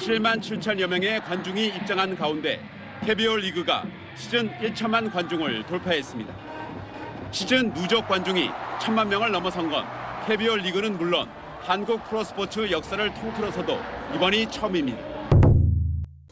7만 7천여 명의 관중이 입장한 가운데 KBO 리그가 시즌 1천만 관중을 돌파했습니다. 시즌 누적 관중이 1천만 명을 넘어선 건 KBO 리그는 물론 한국 프로스포츠 역사를 통틀어서도 이번이 처음입니다.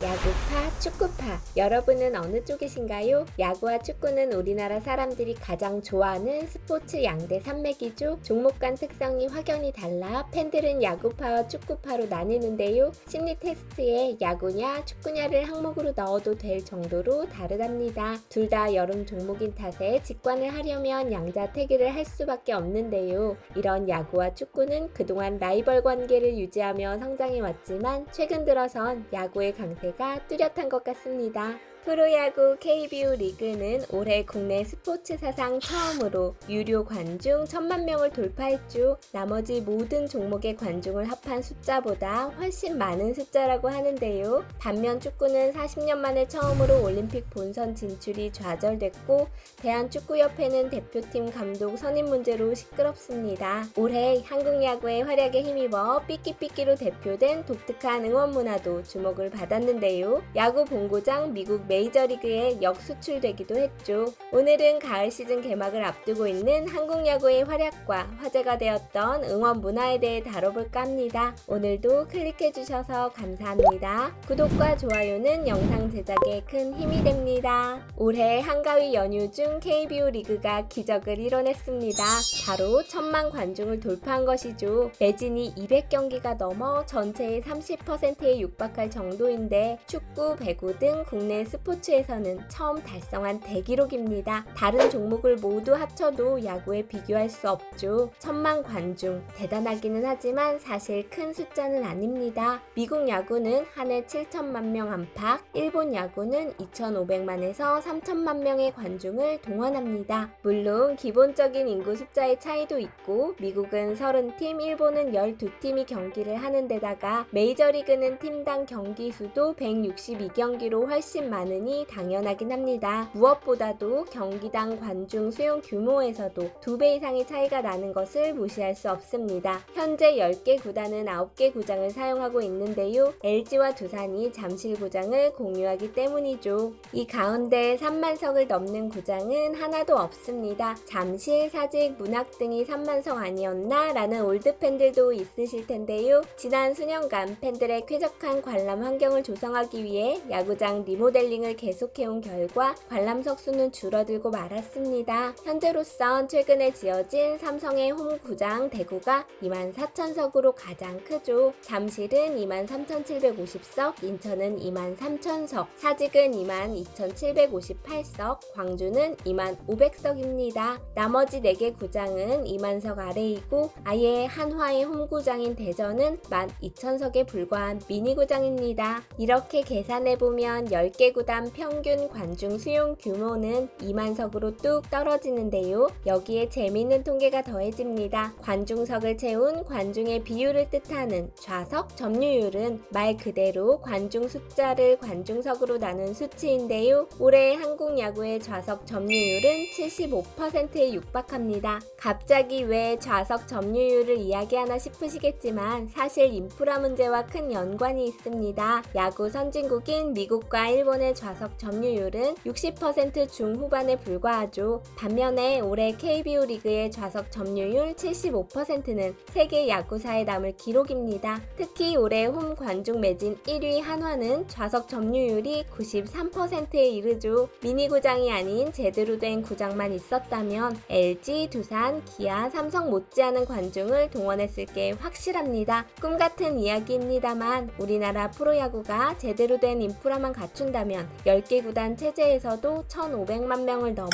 야구파, 축구파, 여러분은 어느 쪽이신가요? 야구와 축구는 우리나라 사람들이 가장 좋아하는 스포츠 양대 산맥이죠. 종목 간 특성이 확연히 달라 팬들은 야구파와 축구파로 나뉘는데요. 심리 테스트에 야구냐, 축구냐를 항목으로 넣어도 될 정도로 다르답니다. 둘 다 여름 종목인 탓에 직관을 하려면 양자택일을 할 수밖에 없는데요. 이런 야구와 축구는 그동안 라이벌 관계를 유지하며 성장해왔지만 최근 들어선 야구의 강세가 뚜렷한 것 같습니다. 프로야구 KBO 리그는 올해 국내 스포츠 사상 처음으로 유료 관중 1,000만 명을 돌파했죠. 나머지 모든 종목의 관중을 합한 숫자보다 훨씬 많은 숫자라고 하는데요. 반면 축구는 40년 만에 처음으로 올림픽 본선 진출이 좌절됐고 대한축구협회는 대표팀 감독 선임 문제로 시끄럽습니다. 올해 한국 야구의 활약에 힘입어 삐끼삐끼로 대표된 독특한 응원 문화도 주목을 받았는데요. 야구 본고장 미국 메이저리그에 역수출되기도 했죠. 오늘은 가을 시즌 개막을 앞두고 있는 한국 야구의 활약과 화제가 되었던 응원 문화에 대해 다뤄볼까 합니다. 오늘도 클릭해주셔서 감사합니다. 구독과 좋아요는 영상 제작에 큰 힘이 됩니다. 올해 한가위 연휴 중 KBO 리그가 기적을 이뤄냈습니다. 바로 1,000만 관중을 돌파한 것이죠. 매진이 200경기가 넘어 전체의 30%에 육박할 정도인데 축구, 배구 등 국내 스포츠에서는 처음 달성한 대기록입니다. 다른 종목을 모두 합쳐도 야구에 비교할 수 없죠. 1,000만 관중, 대단하기는 하지만 사실 큰 숫자는 아닙니다. 미국 야구는 한 해 7천만 명 안팎, 일본 야구는 2,500만에서 3천만 명의 관중을 동원합니다. 물론 기본적인 인구 숫자의 차이도 있고 미국은 30팀, 일본은 12팀이 경기를 하는 데다가 메이저리그는 팀당 경기 수도 162경기로 훨씬 많으니 당연하긴 합니다. 무엇보다도 경기당 관중 수용 규모에서도 2배 이상의 차이가 나는 것을 무시할 수 없습니다. 현재 10개 구단은 9개 구장을 사용하고 있는데요. LG와 두산이 잠실구장을 공유하기 때문이죠. 이 가운데 3만석을 넘는 구장은 하나도 없습니다. 잠실, 사직, 문학 등이 3만석 아니었나? 라는 올드팬들도 있으실 텐데요. 지난 수년간 팬들의 쾌적한 관람 환경을 조성하기 위해 야구장 리모델링을 계속해온 결과 관람석 수는 줄어들고 말았습니다. 현재로선 최근에 지어진 삼성의 홈구장 대구가 24,000석으로 가장 크죠. 잠실은 23,750석, 인천은 23,000석, 사직은 22,758석, 광주는 25,500석입니다. 나머지 4개 구장은 2만석 아래이고 아예 한화의 홈구장인 대전은 12,000석에 불과한 미니구장입니다. 이렇게 계산해보면 10개 구단 평균 관중 수용 규모는 2만석으로 뚝 떨어지는데요. 여기에 재미있는 통계가 더해집니다. 관중석을 채운 관중의 비율을 뜻하는 좌석 점유율은 말 그대로 관중 숫자를 관중석으로 나눈 수치인데요. 올해 한국 야구의 좌석 점유율은 75%에 육박합니다. 갑자기 왜 좌석 점유율을 이야기하나 싶으시겠지만 사실 인프라 문제와 큰 연관이 있습니다. 야구 선진국인 미국과 일본의 좌석 점유율은 60% 중후반에 불과하죠. 반면에 올해 KBO 리그의 좌석 점유율 75%는 세계 야구사에 남을 기록입니다. 특히 올해 홈 관중 매진 1위 한화는 좌석 점유율이 93%에 이르죠. 미니구장이 아닌 제대로 된 구장만 있었다면 LG, 두산, 기아, 삼성 못지않은 관중을 동원했을 게 확실합니다. 꿈같은 이야기입니다만 우리나라 프로야구가 제대로 된 인프라만 갖춘다면 10개 구단 체제에서도 1,500만 명을 넘어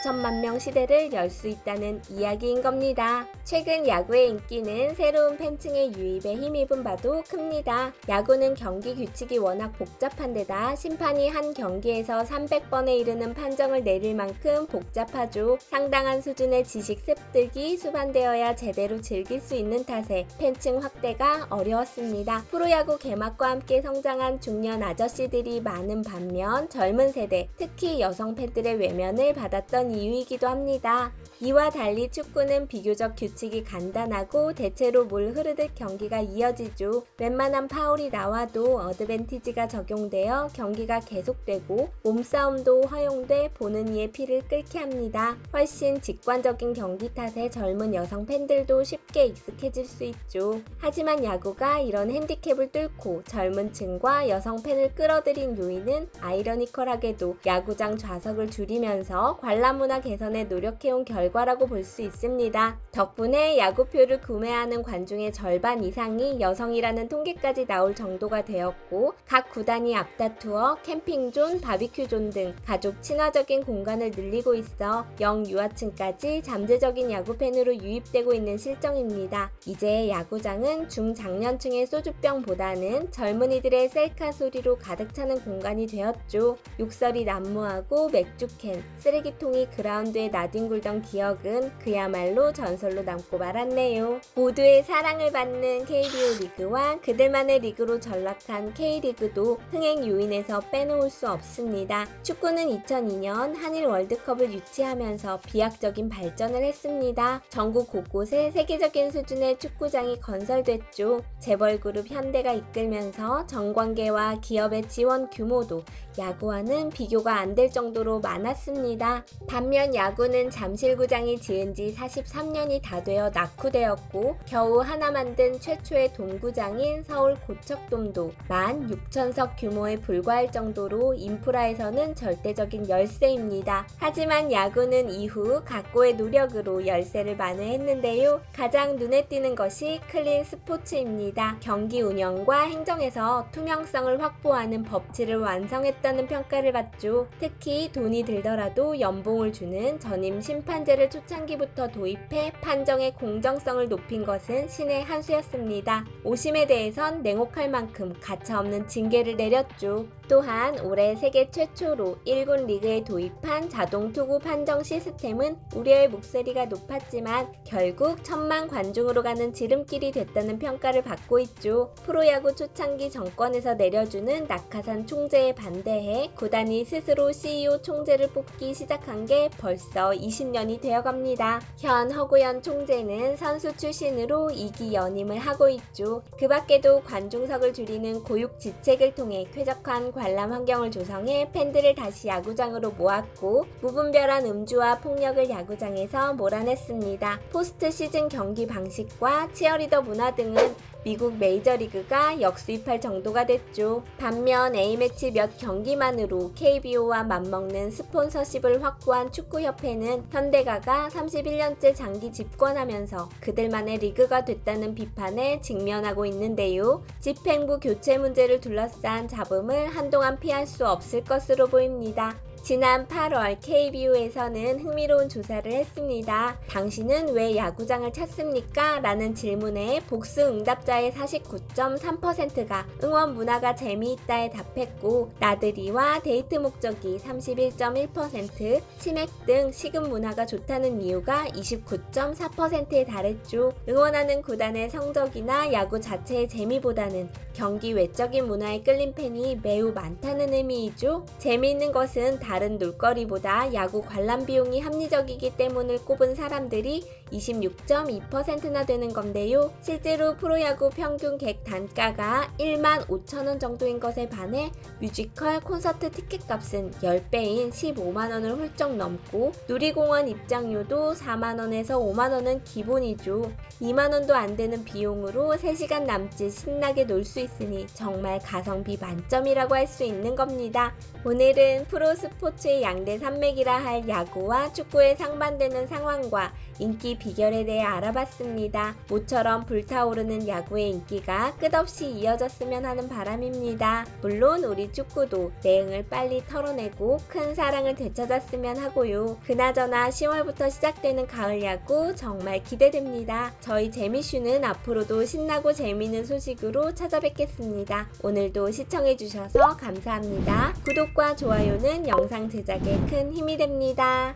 2천만 명 시대를 열 수 있다는 이야기인 겁니다. 최근 야구의 인기는 새로운 팬층의 유입에 힘입은 바도 큽니다. 야구는 경기 규칙이 워낙 복잡한 데다 심판이 한 경기에서 300번에 이르는 판정을 내릴 만큼 복잡하죠. 상당한 수준의 지식 습득이 수반되어야 제대로 즐길 수 있는 탓에 팬층 확대가 어려웠습니다. 프로야구 개막과 함께 성장한 중년 아저씨들이 많은 반면 반면 젊은 세대, 특히 여성 팬들의 외면을 받았던 이유이기도 합니다. 이와 달리 축구는 비교적 규칙이 간단하고 대체로 물 흐르듯 경기가 이어지죠. 웬만한 파울이 나와도 어드밴티지가 적용되어 경기가 계속되고 몸싸움도 허용돼 보는 이의 피를 끓게 합니다. 훨씬 직관적인 경기 탓에 젊은 여성 팬들도 쉽게 익숙해질 수 있죠. 하지만 야구가 이런 핸디캡을 뚫고 젊은 층과 여성 팬을 끌어들인 요인은 아이러니컬하게도 야구장 좌석을 줄이면서 관람 문화 개선에 노력해온 결과라고 볼 수 있습니다. 덕분에 야구표를 구매하는 관중의 절반 이상이 여성이라는 통계까지 나올 정도가 되었고, 각 구단이 앞다투어 캠핑존, 바비큐존 등 가족 친화적인 공간을 늘리고 있어 영유아층까지 잠재적인 야구팬으로 유입되고 있는 실정입니다. 이제 야구장은 중장년층의 소주병보다는 젊은이들의 셀카 소리로 가득 차는 공간이 되었죠. 욕설이 난무하고 맥주캔, 쓰레기통이 그라운드에 나뒹굴던 기억은 그야말로 전설로 남고 말았네요. 모두의 사랑을 받는 KBO 리그와 그들만의 리그로 전락한 K리그도 흥행 요인에서 빼놓을 수 없습니다. 축구는 2002년 한일 월드컵을 유치하면서 비약적인 발전을 했습니다. 전국 곳곳에 세계적인 수준의 축구장이 건설됐죠. 재벌그룹 현대가 이끌면서 정관계와 기업의 지원 규모도 야구와는 비교가 안 될 정도로 많았습니다. 반면 야구는 잠실구장이 지은 지 43년이 다 되어 낙후되었고, 겨우 하나 만든 최초의 돔구장인 서울 고척돔도 16,000석 규모에 불과할 정도로 인프라에서는 절대적인 열세입니다. 하지만 야구는 이후 각고의 노력으로 열세를 만회했는데요. 가장 눈에 띄는 것이 클린 스포츠입니다. 경기 운영과 행정에서 투명성을 확보하는 법치를 완성했다는 평가를 받죠. 특히 돈이 들더라도 연봉을 주는 전임 심판제를 초창기부터 도입해 판정의 공정성을 높인 것은 신의 한 수였습니다. 오심에 대해선 냉혹할 만큼 가차없는 징계를 내렸죠. 또한 올해 세계 최초로 1군 리그에 도입한 자동 투구 판정 시스템은 우려의 목소리가 높았지만 결국 1000만 관중으로 가는 지름길이 됐다는 평가를 받고 있죠. 프로야구 초창기 정권에서 내려주는 낙하산 총재에 반대해 구단이 스스로 CEO 총재를 뽑기 시작한 게 벌써 20년이 되어갑니다. 현 허구현 총재는 선수 출신으로 2기 연임을 하고 있죠. 그 밖에도 관중석을 줄이는 고육지책을 통해 쾌적한 관람 환경을 조성해 팬들을 다시 야구장으로 모았고, 무분별한 음주와 폭력을 야구장에서 몰아냈습니다. 포스트 시즌 경기 방식과 치어리더 문화 등은 미국 메이저리그가 역수입할 정도가 됐죠. 반면 A매치 몇 경기만으로 KBO와 맞먹는 스폰서십을 확보한 축구협회는 현대가가 31년째 장기 집권하면서 그들만의 리그가 됐다는 비판에 직면하고 있는데요. 집행부 교체 문제를 둘러싼 잡음을 한동안 피할 수 없을 것으로 보입니다. 지난 8월 KBO에서는 흥미로운 조사를 했습니다. 당신은 왜 야구장을 찾습니까? 라는 질문에 복수 응답자의 49.3%가 응원 문화가 재미있다에 답했고, 나들이와 데이트 목적이 31.1%, 치맥 등 식음 문화가 좋다는 이유가 29.4%에 달했죠. 응원하는 구단의 성적이나 야구 자체의 재미보다는 경기 외적인 문화에 끌린 팬이 매우 많다는 의미이죠. 재미있는 것은 다른 놀거리보다 야구 관람 비용이 합리적이기 때문을 꼽은 사람들이 26.2%나 되는 건데요. 실제로 프로야구 평균 객 단가가 15,000원 정도인 것에 반해 뮤지컬, 콘서트 티켓값은 10배인 15만원을 훌쩍 넘고, 놀이공원 입장료도 4만원에서 5만원은 기본이죠. 2만원도 안 되는 비용으로 3시간 남짓 신나게 놀 수 있으니 정말 가성비 만점이라고 할 수 있는 겁니다. 오늘은 프로스포츠의 양대 산맥이라 할 야구와 축구의 상반되는 상황과 인기 비결에 대해 알아봤습니다. 모처럼 불타오르는 야구의 인기가 끝없이 이어졌으면 하는 바람입니다. 물론 우리 축구도 내응을 빨리 털어내고 큰 사랑을 되찾았으면 하고요. 그나저나 10월부터 시작되는 가을 야구 정말 기대됩니다. 저희 재미슈는 앞으로도 신나고 재미있는 소식으로 찾아뵙겠습니다. 오늘도 시청해주셔서 감사합니다. 구독과 좋아요는 영상 제작에 큰 힘이 됩니다.